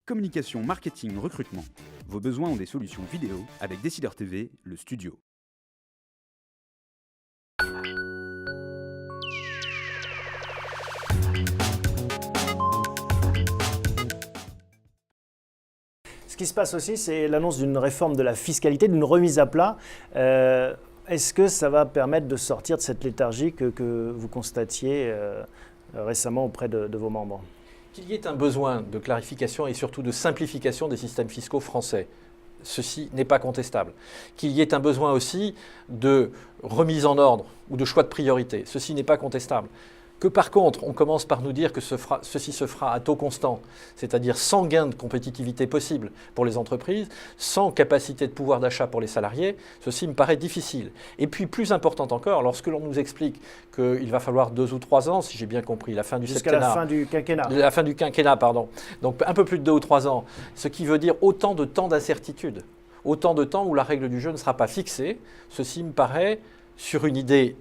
Communication, marketing, recrutement. Vos besoins ont des solutions vidéo avec Décideur TV, le studio. Ce qui se passe aussi, c'est l'annonce d'une réforme de la fiscalité, d'une remise à plat. Est-ce que ça va permettre de sortir de cette léthargie que vous constatiez récemment auprès de vos membres ? Qu'il y ait un besoin de clarification et surtout de simplification des systèmes fiscaux français, ceci n'est pas contestable. Qu'il y ait un besoin aussi de remise en ordre ou de choix de priorité, ceci n'est pas contestable. Que par contre, on commence par nous dire que ceci se fera à taux constant, c'est-à-dire sans gain de compétitivité possible pour les entreprises, sans capacité de pouvoir d'achat pour les salariés, ceci me paraît difficile. Et puis, plus important encore, lorsque l'on nous explique qu'il va falloir 2 ou 3 ans, si j'ai bien compris, la fin du septennat. Jusqu'à la fin du quinquennat. La fin du quinquennat, pardon. Donc un peu plus de 2 ou 3 ans, ce qui veut dire autant de temps d'incertitude, autant de temps où la règle du jeu ne sera pas fixée. Ceci me paraît, sur une idée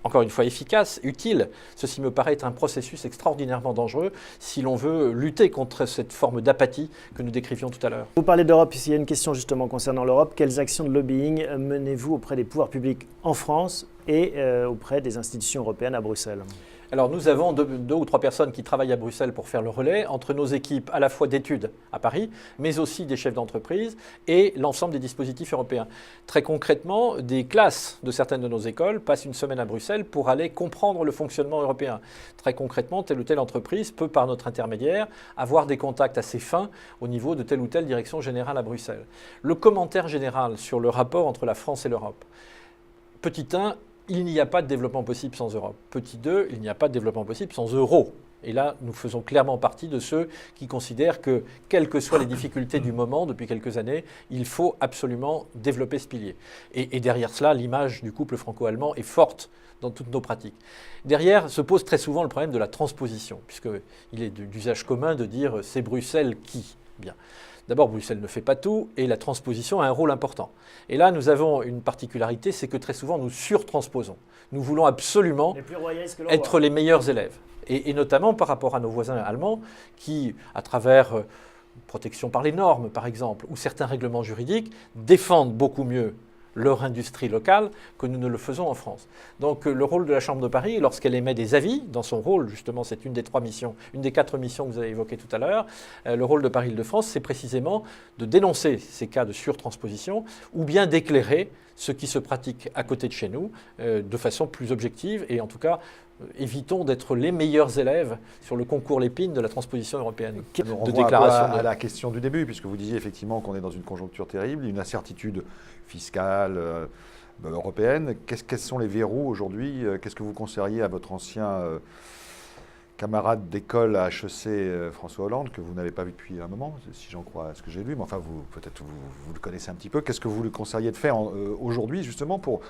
encore une fois efficace, utile, ceci me paraît être un processus extraordinairement dangereux si l'on veut lutter contre cette forme d'apathie que nous décrivions tout à l'heure. Vous parlez d'Europe, il y a une question justement concernant l'Europe. Quelles actions de lobbying menez-vous auprès des pouvoirs publics en France et auprès des institutions européennes à Bruxelles ? Alors nous avons 2 ou 3 personnes qui travaillent à Bruxelles pour faire le relais entre nos équipes à la fois d'études à Paris, mais aussi des chefs d'entreprise et l'ensemble des dispositifs européens. Très concrètement, des classes de certaines de nos écoles passent une semaine à Bruxelles pour aller comprendre le fonctionnement européen. Très concrètement, telle ou telle entreprise peut, par notre intermédiaire, avoir des contacts assez fins au niveau de telle ou telle direction générale à Bruxelles. Le commentaire général sur le rapport entre la France et l'Europe. Petit 1, il n'y a pas de développement possible sans Europe. Petit 2, il n'y a pas de développement possible sans euro. Et là, nous faisons clairement partie de ceux qui considèrent que, quelles que soient les difficultés du moment, depuis quelques années, il faut absolument développer ce pilier. Et derrière cela, l'image du couple franco-allemand est forte dans toutes nos pratiques. Derrière se pose très souvent le problème de la transposition, puisqu'il est d'usage commun de dire « c'est Bruxelles qui ». Bien. D'abord, Bruxelles ne fait pas tout et la transposition a un rôle important. Et là, nous avons une particularité, c'est que très souvent, nous surtransposons. Nous voulons absolument être les meilleurs élèves. Et notamment par rapport à nos voisins allemands qui, à travers protection par les normes, par exemple, ou certains règlements juridiques, défendent beaucoup mieux leur industrie locale que nous ne le faisons en France. Donc le rôle de la Chambre de Paris, lorsqu'elle émet des avis, dans son rôle, justement, c'est une des 4 missions que vous avez évoquées tout à l'heure, le rôle de Paris-Île-de-France, c'est précisément de dénoncer ces cas de surtransposition ou bien d'éclairer ce qui se pratique à côté de chez nous de façon plus objective et en tout cas, évitons d'être les meilleurs élèves sur le concours Lépine de la transposition européenne. De déclaration à la question du début, puisque vous disiez effectivement qu'on est dans une conjoncture terrible, une incertitude fiscale européenne. Quels sont les verrous aujourd'hui? Qu'est-ce que vous conseilleriez à votre ancien camarade d'école à HEC, François Hollande, que vous n'avez pas vu depuis un moment, si j'en crois à ce que j'ai lu, mais enfin, peut-être vous le connaissez un petit peu. Qu'est-ce que vous lui conseilleriez de faire aujourd'hui, justement, pour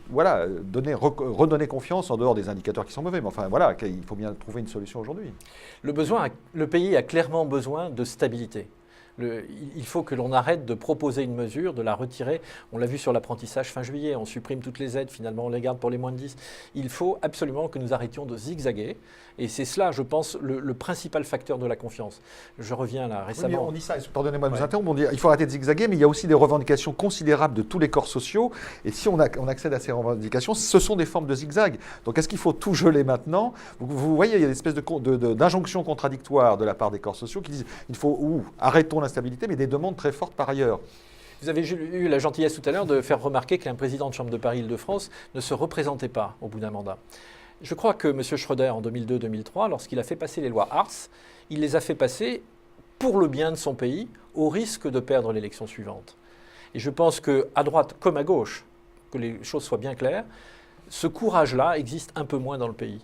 voilà, redonner confiance en dehors des indicateurs qui sont mauvais. Mais enfin, voilà, il faut bien trouver une solution aujourd'hui. Le pays a clairement besoin de stabilité. Il faut que l'on arrête de proposer une mesure, de la retirer. On l'a vu sur l'apprentissage fin juillet, on supprime toutes les aides, finalement on les garde pour les moins de 10. Il faut absolument que nous arrêtions de zigzaguer. Et c'est cela, je pense, le principal facteur de la confiance. Je reviens là récemment. Oui, on dit ça, pardonnez-moi de vous interrompre, on dit il faut arrêter de zigzaguer, mais il y a aussi des revendications considérables de tous les corps sociaux. Et si on accède à ces revendications, ce sont des formes de zigzag. Donc est-ce qu'il faut tout geler maintenant? Vous voyez, il y a une espèce d'injonction contradictoire de la part des corps sociaux qui disent il faut arrêtons l'instabilité, mais des demandes très fortes par ailleurs. Vous avez eu la gentillesse tout à l'heure de faire remarquer qu'un président de Chambre de Paris-Île-de-France ne se représentait pas au bout d'un mandat. Je crois que M. Schröder, en 2002-2003, lorsqu'il a fait passer les lois Hartz, il les a fait passer pour le bien de son pays, au risque de perdre l'élection suivante. Et je pense qu'à droite comme à gauche, que les choses soient bien claires, ce courage-là existe un peu moins dans le pays.